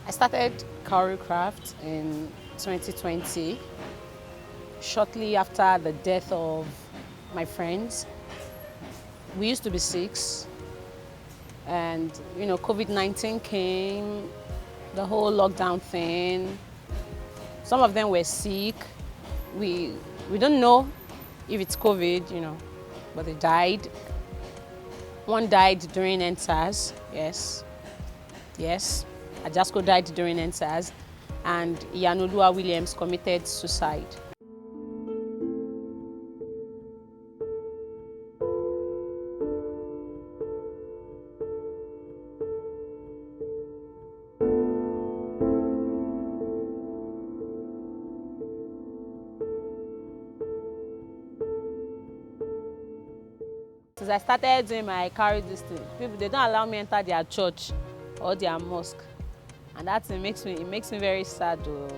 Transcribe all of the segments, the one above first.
I started Cowry Craft in 2020, shortly after the death of my friends. We used to be 6, and COVID-19 came, the whole lockdown thing. Some of them were sick. We don't know if it's COVID, but they died. One died during NSAS, yes. Ajasko died during NSAS, and Yanolua Williams committed suicide. Since I started doing my carry this thing, people, they don't allow me enter their church or their mosque, and that thing makes me very sad though.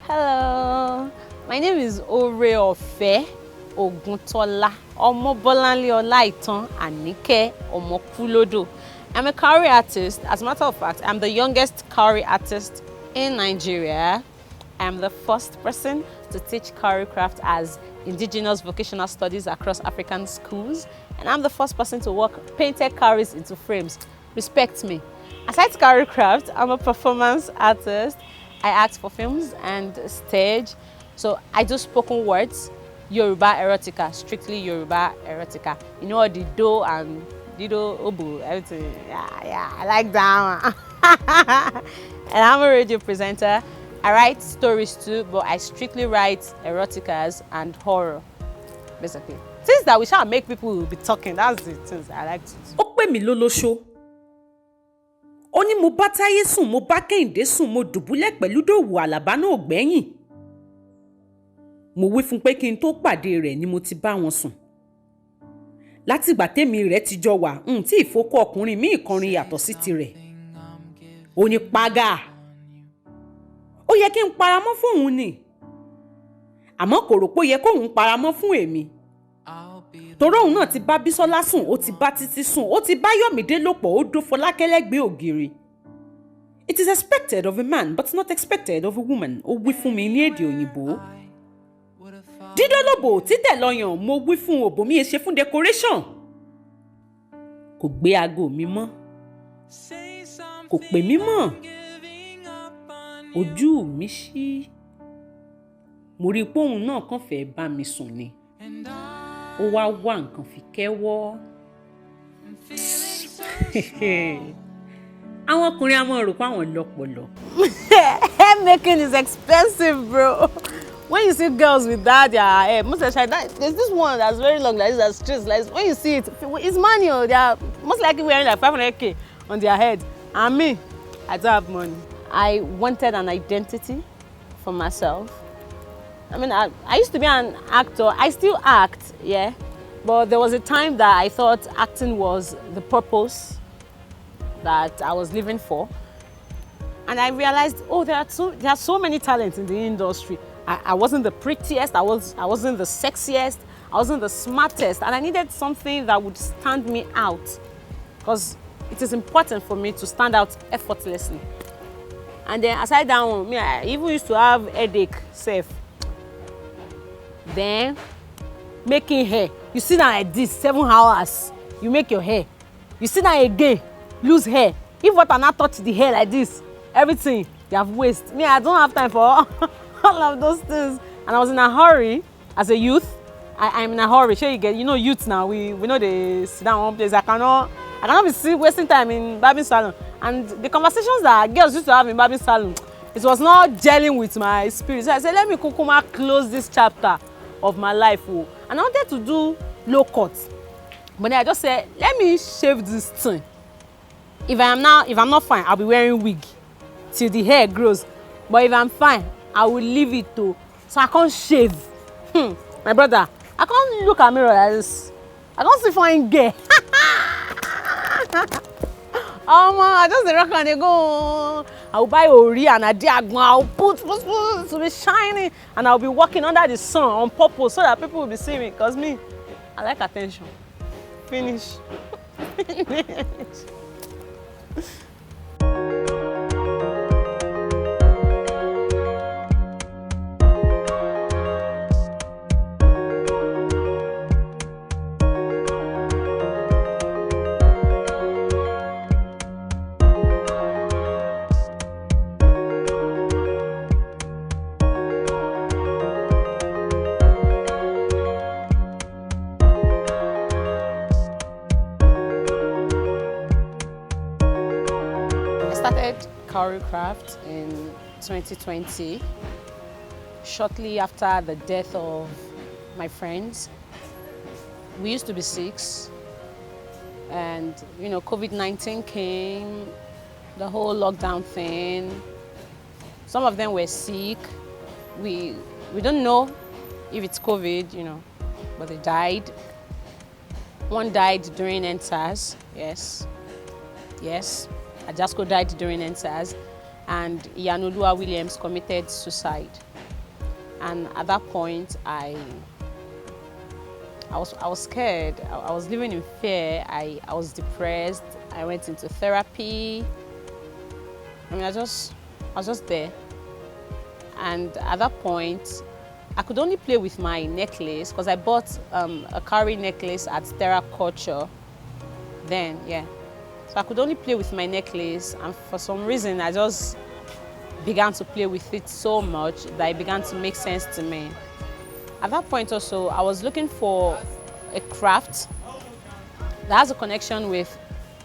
Hello, my name is Oreofe Oguntola, Ọmọ Bọ́láńlé Ọláìtàn Àníkẹ́ Ọmọ Kúlódò. I'm a cowry artist. As a matter of fact, I'm the youngest cowry artist in Nigeria. I'm the first person to teach cowry craft as indigenous vocational studies across African schools. And I'm the first person to work painted cowries into frames. Respect me. Aside cowry craft, I'm a performance artist. I act for films and stage. So I do spoken words, Yoruba erotica, strictly Yoruba erotica. You know, the do and Dido, Obu, everything. Yeah, I like that one. And I'm a radio presenter. I write stories too, but I strictly write eroticas and horror, basically. Things that we shall make people be talking, that's the things I like to do. Ó pè mí lólóṣó. Ó ní mo bá Táyé sùn, mo bá Kẹ́hìndé sùn, mo dùbúlẹ̀ pẹ̀lú Dòwú Àlàbá náà gbẹ̀yìn. Mo wí fún pé kí n tó pàdé rẹ̀ ni mo ti bá wọn sùn. Látìgbà tèmi rẹ̀ ti jọ wà, tí ìfokó ọkùnrin mi ìkọrin yàtọ̀ sí tirẹ̀. Ó ní págà. Ó yẹ kí n paramọ́ fún òun ni. Àmọ́ kò rò pé ó yẹ kóun paramọ́ fún èmi. Torí òun náà ti bá Bísọ́lá sùn, ó ti bá Títí sùn, ó ti bá Yọ̀mídé lòpọ̀, ó dó Fọlákẹ́ lẹ́gbẹ̀ẹ́ ògiri. It is expected of a man, but not expected of a woman. Ó wí fún mi ní èdè òyìnbó. Dídólóbò títẹ̀ lọ́yàn, mo wí fún òbò mi ṣe fún decoration. Kò gbé aago mi mọ́. Kò pè mí mọ́. Ojú mi ṣí. Mo rí pé òun náà kàn fẹ́ bá mi sùn ni. Ó wá wá nǹkan fi kẹ́wọ́. Àwọn ọkùnrin a máa rò pé àwọn lọ́pọlọ. Hair making is expensive, bro. When you see girls with that, their hair, most of the time, there's this one that's very long, like this, that's straight. Like when you see it, it's manual. They are most likely wearing like 500k on their head. And me, I don't have money. I wanted an identity for myself. I mean, I used to be an actor. I still act, yeah. But there was a time that I thought acting was the purpose that I was living for. And I realized, oh, there are so many talents in the industry. I wasn't the prettiest, I wasn't the sexiest, I wasn't the smartest, and I needed something that would stand me out, because it is important for me to stand out effortlessly. And then aside that one, I even used to have headache, self. Then making hair, you sit down like this 7 hours, you make your hair. You sit down again, lose hair. If water not touch the hair like this, everything you have waste. I don't have time for all of those things. And I was in a hurry as a youth. I'm in a hurry. Sure, you get, youth now, we know they sit down one place. I cannot be wasting time in barbing salon. And the conversations that girls used to have in barbing salon, it was not gelling with my spirit. So I said, let me close this chapter of my life. And I wanted to do low cut. But then I just said, let me shave this thing. If I'm not fine, I'll be wearing wig till the hair grows. But if I'm fine, I will leave it to, so I can't shave. My brother, I can't look at mirror like this. I can't see fine gay. Oh man, I just rock and they go. I'll buy ori and adiagbon. I'll put to be shining, and I'll be walking under the sun on purpose so that people will be seeing me. Cause me, I like attention. Finish. Finish. I started Cowry Craft in 2020, shortly after the death of my friends. We used to be 6, and COVID-19 came, the whole lockdown thing. Some of them were sick. We don't know if it's COVID, but they died. One died during NSAS, yes. Ajasco died during NSAS, and Yanulua Williams committed suicide. And at that point, I was scared. I was living in fear. I was depressed. I went into therapy. I was just there. And at that point, I could only play with my necklace because I bought a cowrie necklace at Terra Culture then, yeah. So I could only play with my necklace, and for some reason I just began to play with it so much that it began to make sense to me. At that point also, I was looking for a craft that has a connection with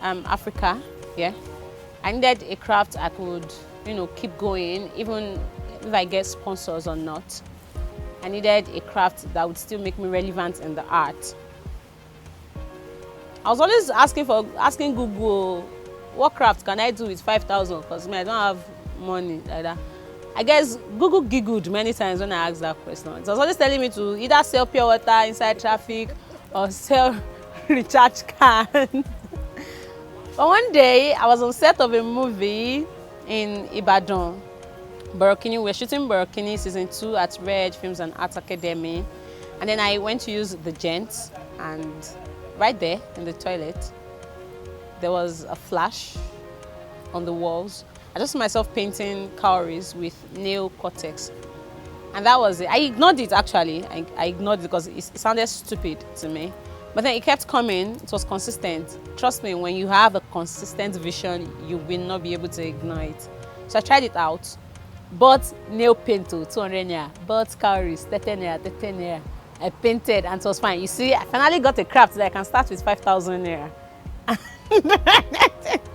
Africa, yeah. I needed a craft I could, keep going, even if I get sponsors or not. I needed a craft that would still make me relevant in the art. I was always asking Google, what craft can I do with 5,000? Because I don't have money like that. I guess Google giggled many times when I asked that question. It was always telling me to either sell pure water inside traffic or sell recharge card. But one day, I was on set of a movie in Ibadan, Borokini. We were shooting Borokini season 2 at Red Films and Arts Academy. And then I went to use the gents, and right there in the toilet, there was a flash on the walls. I just saw myself painting cowries with nail cortex. And that was it. I ignored it actually. I ignored it because it sounded stupid to me. But then it kept coming. It was consistent. Trust me, when you have a consistent vision, you will not be able to ignore it. So I tried it out. Bought nail paint to 200 naira. Bought cowries, 13 naira, 13 naira. I painted and it was fine. You see, I finally got a craft that I can start with 5,000 naira.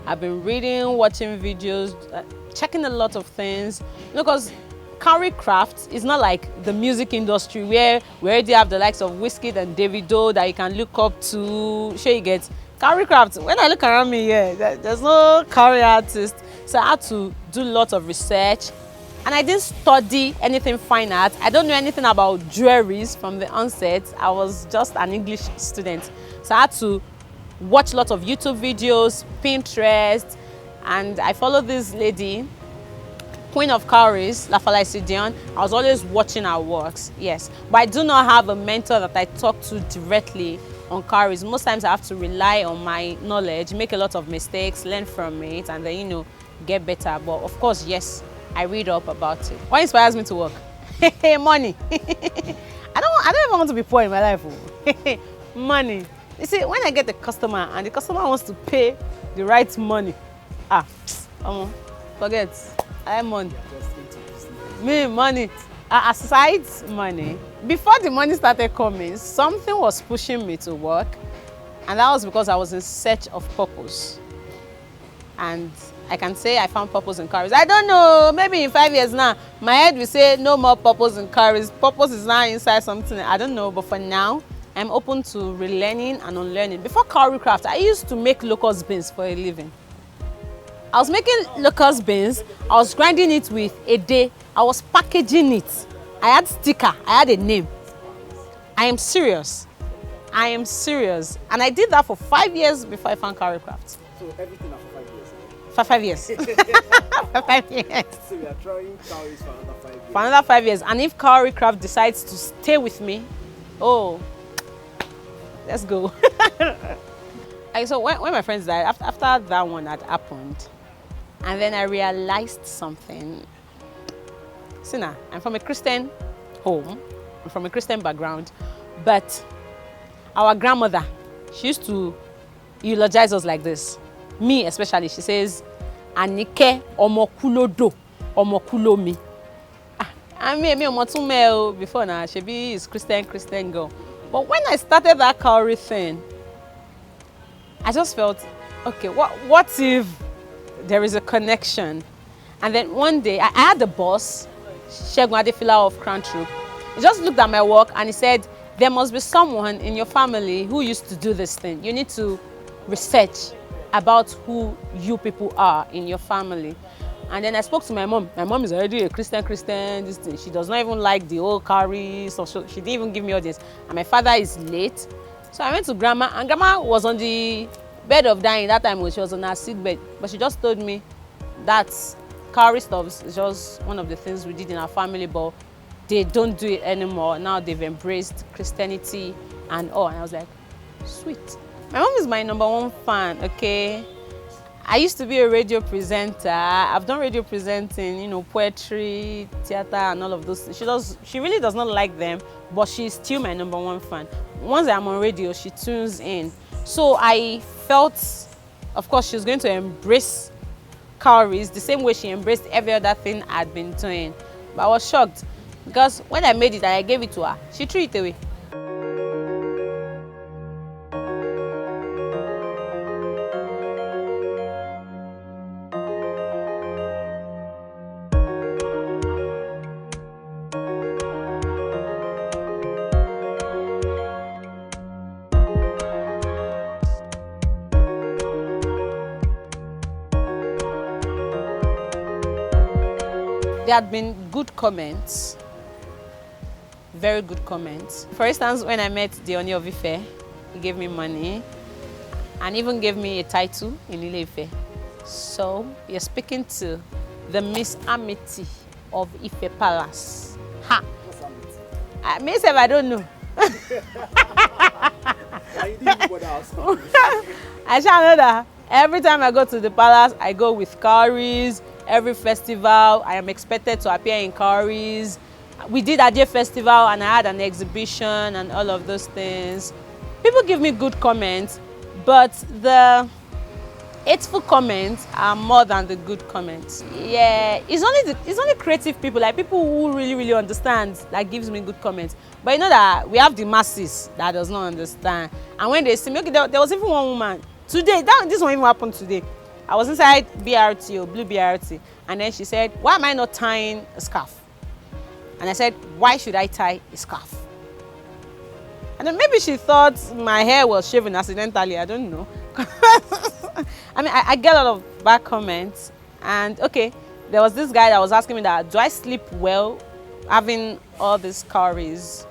I've been reading, watching videos, checking a lot of things. Because cowrie craft is not like the music industry where we already have the likes of Wizkid and Davido that you can look up to. Sure, you get cowrie craft. When I look around me here, there's no cowrie artist. So I had to do lots of research. And I didn't study anything fine art. I don't know anything about jewelries from the onset. I was just an English student. So I had to watch lots of YouTube videos, Pinterest, and I followed this lady, Queen of Cowries, Lafalaisi Dion. I was always watching her works, yes. But I do not have a mentor that I talk to directly on cowries. Most times I have to rely on my knowledge, make a lot of mistakes, learn from it, and then, get better. But of course, yes, I read up about it. What inspires me to work? Money. I don't ever want to be poor in my life. Money. You see, when I get a customer and the customer wants to pay the right money, forget. I have money. Me, money. Aside money, before the money started coming, something was pushing me to work, and that was because I was in search of purpose. And I can say I found purpose in cowries. I don't know, maybe in 5 years now, my head will say no more purpose in cowries. Purpose is now inside something. I don't know, but for now, I'm open to relearning and unlearning. Before cowrie craft, I used to make locust beans for a living. I was making locust beans. I was grinding it with a day. I was packaging it. I had sticker. I had a name. I am serious. I am serious. And I did that for 5 years before I found cowrie craft. So everything after 5 years? For 5 years. For 5 years. So we are trying cowries for another 5 years. For another 5 years. And if Cowry Craft decides to stay with me, oh, let's go. So when my friends died, after that one had happened, and then I realized something. See now, I'm from a Christian home, I'm from a Christian background, but our grandmother, she used to eulogize us like this. Me especially, she says, Anike omokulodo, omokulomi. And me omotume before now, she be is Christian girl. But when I started that cowrie thing, I just felt, okay, what if there is a connection? And then one day, I had the boss, Segun Adefila of Crown troupe. He just looked at my work and he said, there must be someone in your family who used to do this thing. You need to research about who you people are in your family. And then I spoke to my mom. My mom is already a Christian, this thing. She does not even like the old cowries, so she didn't even give me audience. And my father is late. So I went to grandma, and grandma was on the bed of dying. That time she was on her sick bed. But she just told me that cowrie stuff is just one of the things we did in our family, but they don't do it anymore. Now they've embraced Christianity and all. And I was like, sweet. My mom is my #1 fan, okay? I used to be a radio presenter. I've done radio presenting, you know, poetry, theater, and all of those things. She really does not like them, but she's still my #1 fan. Once I'm on radio, she tunes in. So I felt, of course, she was going to embrace cowries the same way she embraced every other thing I'd been doing. But I was shocked because when I made it and I gave it to her, she threw it away. There had been good comments, very good comments. For instance, when I met the Ooni of Ife, he gave me money and even gave me a title in Ile-Ife. So you're speaking to the Miss Amity of Ife Palace. Ha! Myself, I don't know. I shall know that every time I go to the palace, I go with cowries. Every festival, I am expected to appear in cowries. We did a day festival and I had an exhibition and all of those things. People give me good comments, but the hateful comments are more than the good comments. Yeah, it's only creative people, like people who really understand, that gives me good comments. But you know that we have the masses that does not understand. And when they see me, okay, there was even one woman today. This one even happened today. I was inside BRT or Blue BRT, and then she said, why am I not tying a scarf? And I said, why should I tie a scarf? And then maybe she thought my hair was shaven accidentally, I don't know. I mean, I get a lot of bad comments. And okay, there was this guy that was asking me that, do I sleep well having all these cowries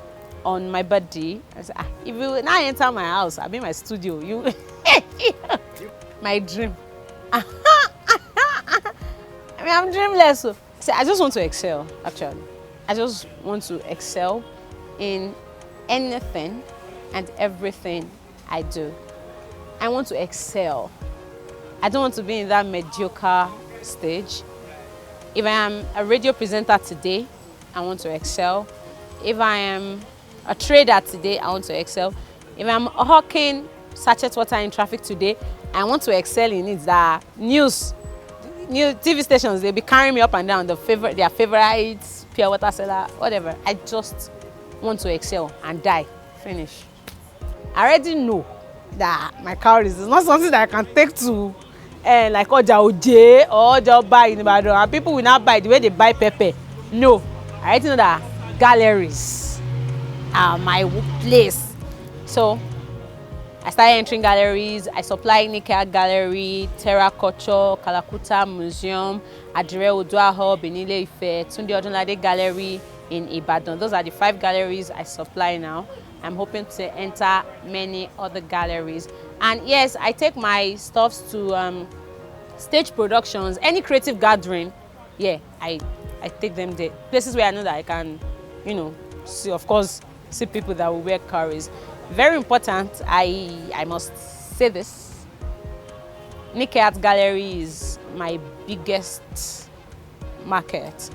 on my body? I said, if you now enter my house, I'll be in my studio, you my dream. I mean, I'm dreamless. So see, I just want to excel, actually. I just want to excel in anything and everything I do. I want to excel. I don't want to be in that mediocre stage. If I am a radio presenter today, I want to excel. If I am a trader today, I want to excel. If I'm hawking sachet water in traffic today, I want to excel in it. That new TV stations, they'll be carrying me up and down, their favorite pure water seller, whatever. I just want to excel and die. Finish. I already know that my cowries is not something that I can take to like Oja Oje or Oja buy in Ibadan, and people will not buy the way they buy pepper. No, I already know that galleries are my place. So I started entering galleries. I supply Nika Gallery, Terraculture, Kalakuta Museum, Nigeria Olusegun in Ile-Ife, Tunde Odunlade Gallery in Ibadan. Those are the 5 galleries I supply now. I'm hoping to enter many other galleries. And yes, I take my stuffs to stage productions, any creative gathering, yeah, I take them there. Places where I know that I can, you know, see, of course, see people that will wear cowries. Very important, I must say this. Nikkei Art Gallery is my biggest market.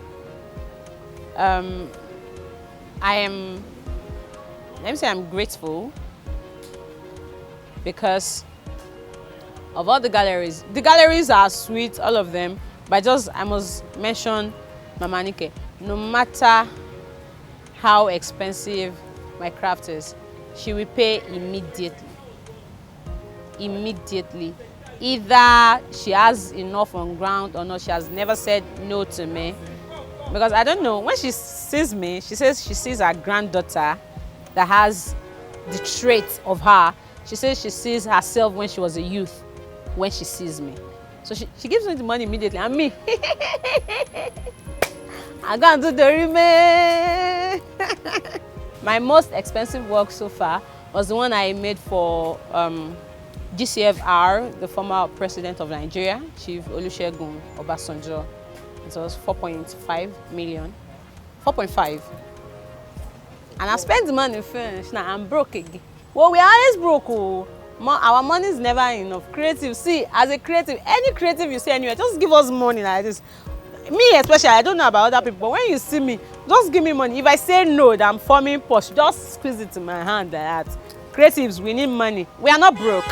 Let me say I'm grateful because of all the galleries. The galleries are sweet, all of them, but I must mention Mama Nikkei. No matter how expensive my craft is, she will pay immediately. Immediately. Either she has enough on ground or not. She has never said no to me. Because I don't know, when she sees me, she says she sees her granddaughter that has the traits of her. She says she sees herself when she was a youth, when she sees me. So she gives me the money immediately, and me, I can't do the remake. My most expensive work so far was the one I made for GCFR, the former president of Nigeria, Chief Olusegun Obasanjo. It was 4.5 million. 4.5. And I spent the money finished. Now I'm broke again. Well, we are always broke. Oh. Our money is never enough. Creative, see, as a creative, any creative you see anywhere, just give us money like this. Me especially, I don't know about other people, but when you see me, just give me money. If I say no, that I'm forming posh, just squeeze it in my hand like that. Creatives, we need money. We are not broke.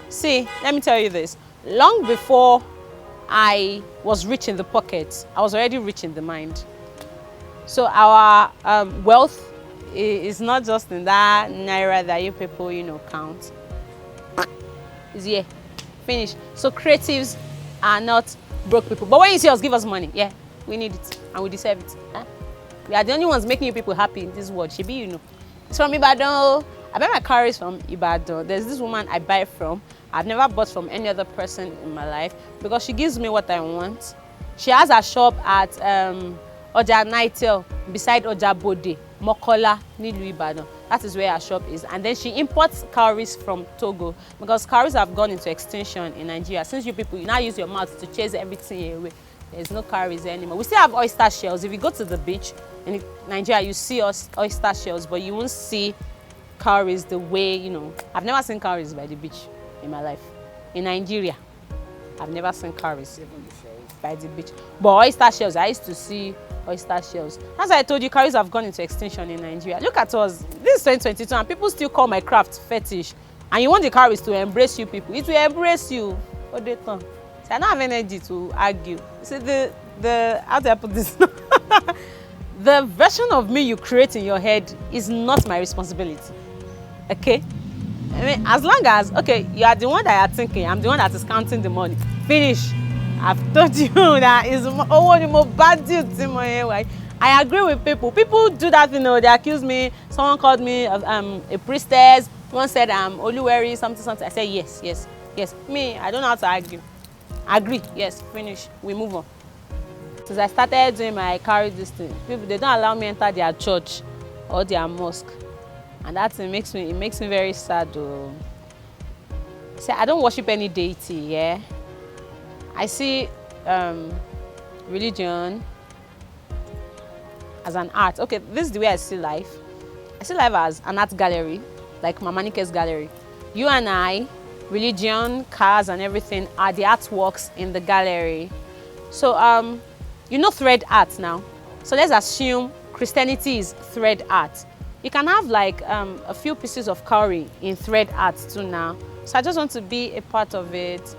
See, let me tell you this. Long before I was rich in the pocket, I was already rich in the mind. So our wealth is not just in that naira that you people, you know, count. It's here, finish. So creatives are not broke people. But when you see us, give us money. Yeah, we need it and we deserve it. Huh? We are the only ones making you people happy in this world. Shebi, you know. It's from Ibadan. I buy my cowries from Ibadan. There's this woman I buy from. I've never bought from any other person in my life because she gives me what I want. She has a shop at Oja Nitel beside Oja Bode, Mokola, Nilu Ibadan. That is where her shop is. And then she imports cowries from Togo because cowries have gone into extinction in Nigeria. Since you people, you now use your mouth to chase everything away. There's no cowries anymore. We still have oyster shells. If you go to the beach in Nigeria, you see oyster shells, but you won't see cowries the way, you know. I've never seen cowries by the beach in my life. In Nigeria, I've never seen cowries by the beach. But oyster shells, I used to see oyster shells. As I told you, cowries have gone into extinction in Nigeria. Look at us. This is 2022 and people still call my craft fetish. And you want the cowries to embrace you people. It will embrace you. So I don't have energy to argue. See, how do I put this? The version of me you create in your head is not my responsibility. Okay? I mean, as long as, okay, you are the one that you are thinking, I'm the one that is counting the money. Finish. I've told you that is I agree with people. People do that, you know, they accuse me. Someone called me a priestess. One said I'm Oluweri, something. I said yes. Me, I don't know how to argue. Agree, yes, finish. We move on. Since I started doing my carry this thing, people, they don't allow me enter their church or their mosque. And that thing makes me very sad though. See, I don't worship any deity, yeah. I see religion as an art. Okay, this is the way I see life. I see life as an art gallery, like Mama Nikkei's gallery. You and I, religion, cars and everything are the artworks in the gallery. So you know thread art now. So let's assume Christianity is thread art. You can have like a few pieces of cowrie in thread art too now. So I just want to be a part of it.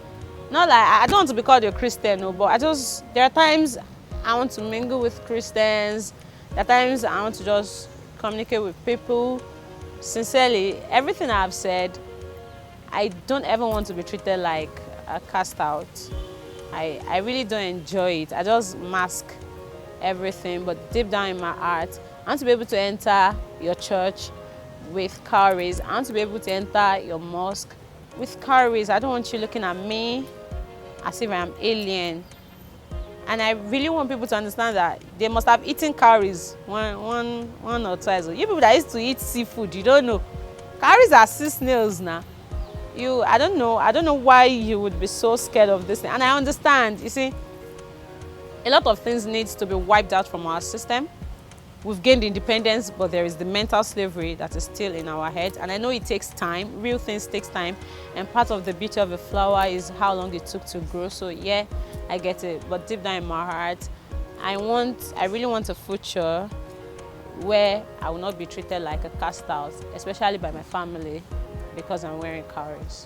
Not like, I don't want to be called a Christian, no, but there are times I want to mingle with Christians. There are times I want to just communicate with people. Sincerely, everything I've said, I don't ever want to be treated like a cast out. I really don't enjoy it. I just mask everything, but deep down in my heart, I want to be able to enter your church with cowries. I want to be able to enter your mosque with cowries. I don't want you looking at me as if I'm alien. And I really want people to understand that they must have eaten cowries one or twice. You people that used to eat seafood, you don't know. Cowries are sea snails now. I don't know why you would be so scared of this thing. And I understand. You see, a lot of things needs to be wiped out from our system. We've gained independence, but there is the mental slavery that is still in our head. And I know it takes time. Real things takes time. And part of the beauty of a flower is how long it took to grow. So yeah, I get it. But deep down in my heart, I really want a future where I will not be treated like a cast out, especially by my family, because I'm wearing cowries.